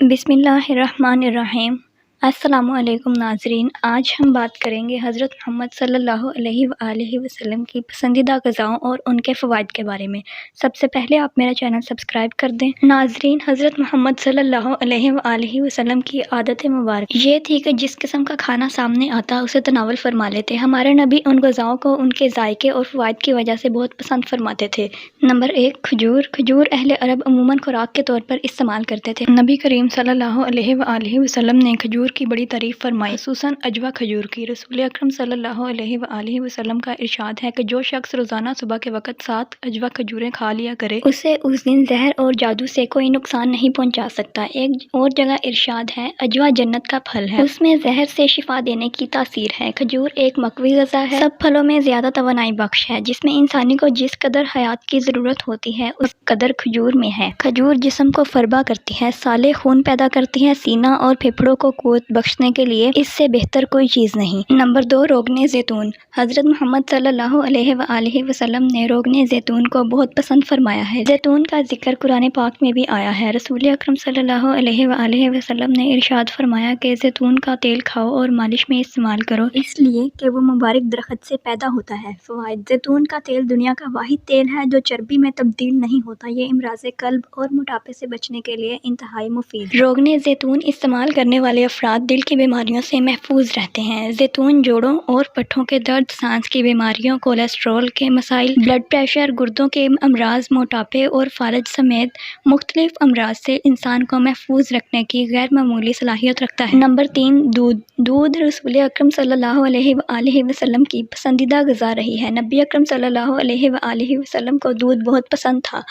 بسم اللہ الرحمن الرحیم۔ السلام علیکم ناظرین، آج ہم بات کریں گے حضرت محمد صلی اللہ علیہ وآلہ وسلم کی پسندیدہ غذاؤں اور ان کے فوائد کے بارے میں۔ سب سے پہلے آپ میرا چینل سبسکرائب کر دیں۔ ناظرین، حضرت محمد صلی اللہ علیہ وآلہ وسلم کی عادت مبارک یہ تھی کہ جس قسم کا کھانا سامنے آتا اسے تناول فرما لیتے۔ ہمارے نبی ان غذاؤں کو ان کے ذائقے اور فوائد کی وجہ سے بہت پسند فرماتے تھے۔ نمبر 1، کھجور۔ کھجور اہل عرب عموماً خوراک کے طور پر استعمال کرتے تھے۔ نبی کریم صلی اللہ علیہ وآلہ وسلم نے کھجور کی بڑی تعریف فرمائی، خصوصاً عجوہ کھجور کی۔ رسول اکرم صلی اللہ علیہ وآلہ وسلم کا ارشاد ہے کہ جو شخص روزانہ صبح کے وقت 7 عجوہ کھجوریں کھا لیا کرے اسے اس دن زہر اور جادو سے کوئی نقصان نہیں پہنچا سکتا۔ ایک اور جگہ ارشاد ہے، عجوہ جنت کا پھل ہے، اس میں زہر سے شفا دینے کی تاثیر ہے۔ کھجور ایک مقوی غذا ہے، سب پھلوں میں زیادہ توانائی بخش ہے، جس میں انسانی کو جس قدر حیات کی ضرورت ہوتی ہے اس قدر کھجور میں ہے۔ کھجور جسم کو فربا کرتی ہے، سالے خون پیدا کرتی ہے، سینہ اور پھیپھڑوں کو قوت بخشنے کے لیے اس سے بہتر کوئی چیز نہیں۔ نمبر 2، روغن زیتون۔ حضرت محمد صلی اللہ علیہ وآلہ وسلم نے روغن زیتون کو بہت پسند فرمایا ہے۔ زیتون کا ذکر قرآن پاک میں بھی آیا ہے۔ رسول اکرم صلی اللہ علیہ وآلہ وسلم نے ارشاد فرمایا کہ زیتون کا تیل کھاؤ اور مالش میں استعمال کرو، اس لیے کہ وہ مبارک درخت سے پیدا ہوتا ہے۔ فوائد: زیتون کا تیل دنیا کا واحد تیل ہے جو چربی میں تبدیل نہیں ہوتا۔ یہ امراض قلب اور موٹاپے سے بچنے کے لیے انتہائی مفید ہے۔ روغن زیتون استعمال کرنے والے افراد دل کی بیماریوں سے محفوظ رہتے ہیں۔ زیتون جوڑوں اور پٹھوں کے درد، سانس کی بیماریوں، کولیسٹرول کے مسائل، بلڈ پریشر، گردوں کے امراض، موٹاپے اور فالج سمیت مختلف امراض سے انسان کو محفوظ رکھنے کی غیر معمولی صلاحیت رکھتا ہے۔ نمبر 3، دودھ۔ دودھ رسول اکرم صلی اللہ علیہ وآلہ وسلم کی پسندیدہ غذا رہی ہے۔ نبی اکرم صلی اللہ علیہ وآلہ وسلم کو دودھ بہت پسند تھا۔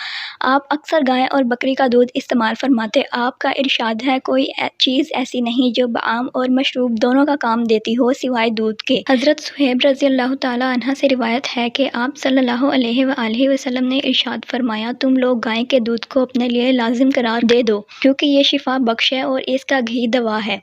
آپ اکثر گائے اور بکری کا دودھ استعمال فرماتے۔ آپ کا ارشاد ہے، کوئی چیز ایسی نہیں جو طعام اور مشروب دونوں کا کام دیتی ہو سوائے دودھ کے۔ حضرت صہیب رضی اللہ تعالی عنہ سے روایت ہے کہ آپ صلی اللہ علیہ وآلہ وسلم نے ارشاد فرمایا، تم لوگ گائے کے دودھ کو اپنے لیے لازم قرار دے دو، کیونکہ یہ شفا بخش ہے اور اس کا گھی دوا ہے۔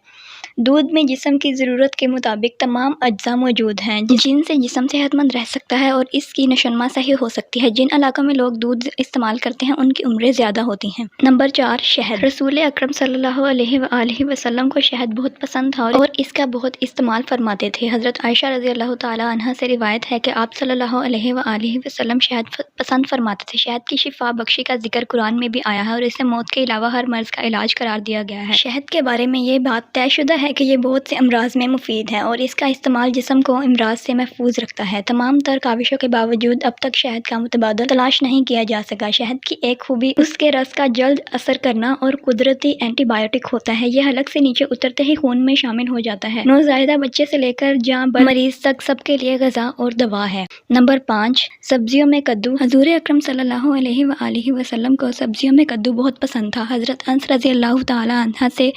دودھ میں جسم کی ضرورت کے مطابق تمام اجزاء موجود ہیں جن سے جسم صحت مند رہ سکتا ہے اور اس کی نشوونما صحیح ہو سکتی ہے۔ جن علاقوں میں لوگ دودھ استعمال کرتے ہیں ان کی عمریں زیادہ ہوتی ہیں۔ نمبر 4، شہد۔ رسول اکرم صلی اللہ علیہ وآلہ وسلم کو شہد بہت پسند تھا اور اس کا بہت استعمال فرماتے تھے۔ حضرت عائشہ رضی اللہ تعالی عنہا سے روایت ہے کہ آپ صلی اللہ علیہ وآلہ وسلم شہد پسند فرماتے تھے۔ شہد کی شفا بخشی کا ذکر قرآن میں بھی آیا ہے اور اسے موت کے علاوہ ہر مرض کا علاج قرار دیا گیا ہے۔ شہد کے بارے میں یہ بات طے شدہ ہے کہ یہ بہت سے امراض میں مفید ہے اور اس کا استعمال جسم کو امراض سے محفوظ رکھتا ہے۔ تمام تر کاوشوں کے باوجود اب تک شہد کا متبادل تلاش نہیں کیا جا سکا۔ شہد کی ایک خوبی اس کے رس کا جلد اثر کرنا اور قدرتی اینٹی بائیوٹک ہوتا ہے۔ یہ حلق سے نیچے اترتے ہی خون میں شامل ہو جاتا ہے۔ نوزائیدہ بچے سے لے کر جاں بر مریض تک سب کے لیے غذا اور دوا ہے۔ نمبر 5، سبزیوں میں کدو۔ حضور اکرم صلی اللہ علیہ وآلہ وسلم کو سبزیوں میں کدو بہت پسند تھا۔ حضرت انس رضی اللہ تعالی عنہ سے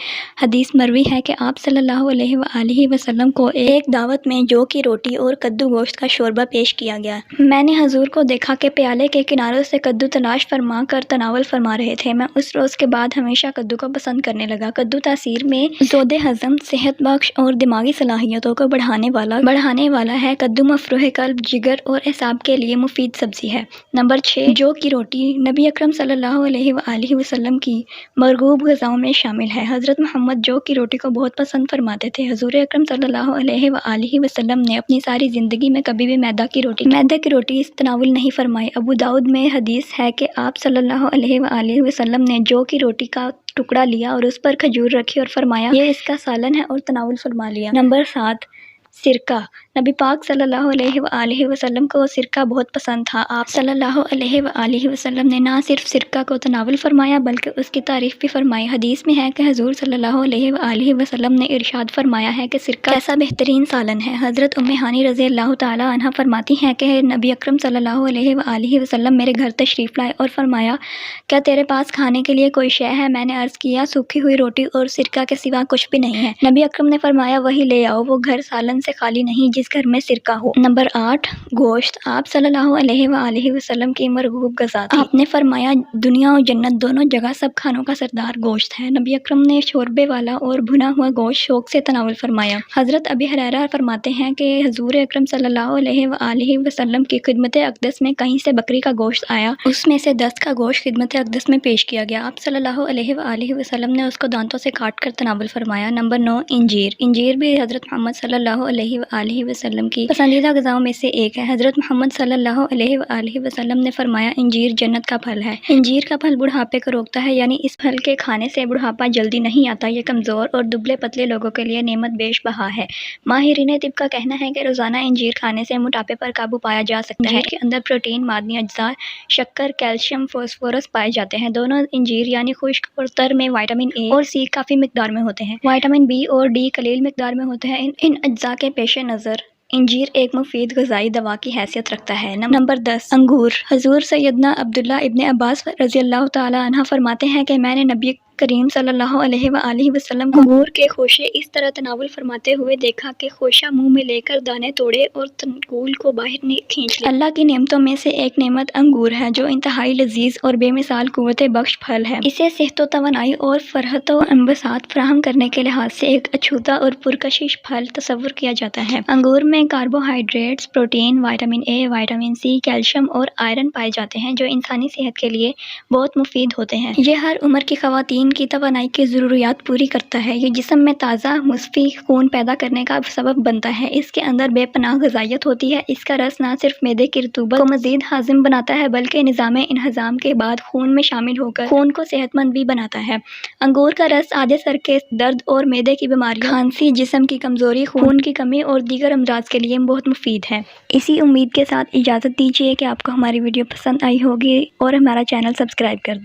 حدیث مروی ہے کہ آپ صلی اللہ علیہ وآلہ وسلم کو ایک دعوت میں جو کی روٹی اور کدو گوشت کا شوربہ پیش کیا گیا۔ میں نے حضور کو دیکھا کہ پیالے کے کناروں سے کدو تلاش فرما کر تناول فرما رہے تھے۔ میں اس روز کے بعد ہمیشہ کدو کو پسند کرنے لگا۔ کدو تاثیر میں زود ہضم، صحت بخش اور دماغی صلاحیتوں کو بڑھانے والا ہے۔ کدو مفروح قلب، جگر اور اعصاب کے لیے مفید سبزی ہے۔ نمبر 6، جو کی روٹی۔ نبی اکرم صلی اللہ علیہ وآلہ وسلم کی مرغوب غذاؤں میں شامل ہے۔ حضرت محمد جو کی روٹی کو بہت پسند فرماتے تھے۔ حضور اکرم صلی اللہ علیہ وآلہ وسلم نے اپنی ساری زندگی میں کبھی بھی میدہ کی روٹی تناول نہیں فرمائی۔ ابو داؤد میں حدیث ہے کہ آپ صلی اللہ علیہ وآلہ وسلم نے جو کی روٹی کا ٹکڑا لیا اور اس پر کھجور رکھی اور فرمایا، یہ اس کا سالن ہے، اور تناول فرما لیا۔ نمبر 7، سرکہ۔ نبی پاک صلی اللہ علیہ وآلہ وسلم کو سرکہ بہت پسند تھا۔ آپ صلی اللہ علیہ وآلہ وسلم نے نہ صرف سرکہ کو تناول فرمایا بلکہ اس کی تعریف بھی فرمائی۔ حدیث میں ہے کہ حضور صلی اللہ علیہ وآلہ وسلم نے ارشاد فرمایا ہے کہ سرکہ کیسا بہترین سالن ہے۔ حضرت ام ہانی رضی اللہ تعالی عنہا فرماتی ہیں کہ نبی اکرم صلی اللہ علیہ وآلہ وسلم میرے گھر تشریف لائے اور فرمایا، کیا تیرے پاس کھانے کے لیے کوئی شے ہے؟ میں نے عرض کیا، سوکھی ہوئی روٹی اور سرکہ کے سوا کچھ بھی نہیں ہے۔ نبی اکرم نے فرمایا، وہی لے آؤ۔ وہ گھر سالن سے خالی نہیں جس گھر میں سرکہ ہو۔ نمبر 8 گوشت۔ آپ صلی اللہ علیہ وآلہ وسلم کی مرغوب غذا تھی۔ آپ نے فرمایا دنیا اور جنت دونوں جگہ سب کھانوں کا سردار گوشت ہے۔ نبی اکرم نے شوربے والا اور بھنا ہوا گوشت شوق سے تناول فرمایا۔ حضرت ابی ہریرہ فرماتے ہیں کہ حضور اکرم صلی اللہ علیہ وآلہ وسلم کی خدمت اقدس میں کہیں سے بکری کا گوشت آیا، اس میں سے دست کا گوشت خدمت اقدس میں پیش کیا گیا۔ آپ صلی اللہ علیہ وآلہ وسلم نے اس کو دانتوں سے کاٹ کر تناول فرمایا۔ نمبر 9 انجیر۔ انجیر بھی حضرت محمد صلی اللہ علیہ وآلہ وسلم کی پسندیدہ غذاؤں میں سے ایک ہے۔ حضرت محمد صلی اللہ علیہ وآلہ وسلم نے فرمایا انجیر جنت کا پھل ہے۔ انجیر کا پھل بڑھاپے کو روکتا ہے، یعنی اس پھل کے کھانے سے بڑھاپا جلدی نہیں آتا۔ یہ کمزور اور دبلے پتلے لوگوں کے لیے نعمت بیش بہا ہے۔ ماہرین طب کا کہنا ہے کہ روزانہ انجیر کھانے سے موٹاپے پر قابو پایا جا سکتا ہے۔ انجیر کے اندر پروٹین، معدنی اجزاء، شکر، کیلشیم، فاسفورس پائے جاتے ہیں۔ دونوں انجیر یعنی خشک اور تر میں وٹامن اے اور سی کافی مقدار میں ہوتے ہیں۔ وٹامن بی اور ڈی قلیل مقدار میں ہوتے ہیں۔ ان اجزاء کے پیش نظر انجیر ایک مفید غذائی دوا کی حیثیت رکھتا ہے۔ نمبر 10 انگور۔ حضور سیدنا عبداللہ ابن عباس رضی اللہ تعالی عنہ فرماتے ہیں کہ میں نے نبی کریم صلی اللہ علیہ وآلہ وسلم کو انگور کے خوشے اس طرح تناول فرماتے ہوئے دیکھا کہ خوشہ منہ میں لے کر دانے توڑے اور تنقول کو باہر کھینچ لیا۔ اللہ کی نعمتوں میں سے ایک نعمت انگور ہے جو انتہائی لذیذ اور بے مثال قوت بخش پھل ہے۔ اسے صحت و توانائی اور فرحت و انبساط فراہم کرنے کے لحاظ سے ایک اچھوتا اور پرکشش پھل تصور کیا جاتا ہے۔ انگور میں carbohydrates, protein, vitamin A, vitamin C, calcium اور آئرن پائے جاتے ہیں جو انسانی صحت کے لیے بہت مفید ہوتے ہیں۔ یہ ہر عمر کی خواتین کی توانائی کی ضروریات پوری کرتا ہے۔ یہ جسم میں تازہ مصفی خون پیدا کرنے کا سبب بنتا ہے۔ اس کے اندر بے پناہ غذائیت ہوتی ہے۔ اس کا رس نہ صرف معدے کی رطوبت کو مزید ہاضم بناتا ہے بلکہ نظام انہضام کے بعد خون میں شامل ہو کر خون کو صحت مند بھی بناتا ہے۔ انگور کا رس آدھے سر کے درد اور معدے کی بیماریوں، کھانسی، جسم کی کمزوری، خون کی کمی اور دیگر امراض کے لیے بہت مفید ہے۔ اسی امید کے ساتھ اجازت دیجیے کہ آپ کو ہماری ویڈیو پسند آئی ہوگی اور ہمارا چینل سبسکرائب کر دیں۔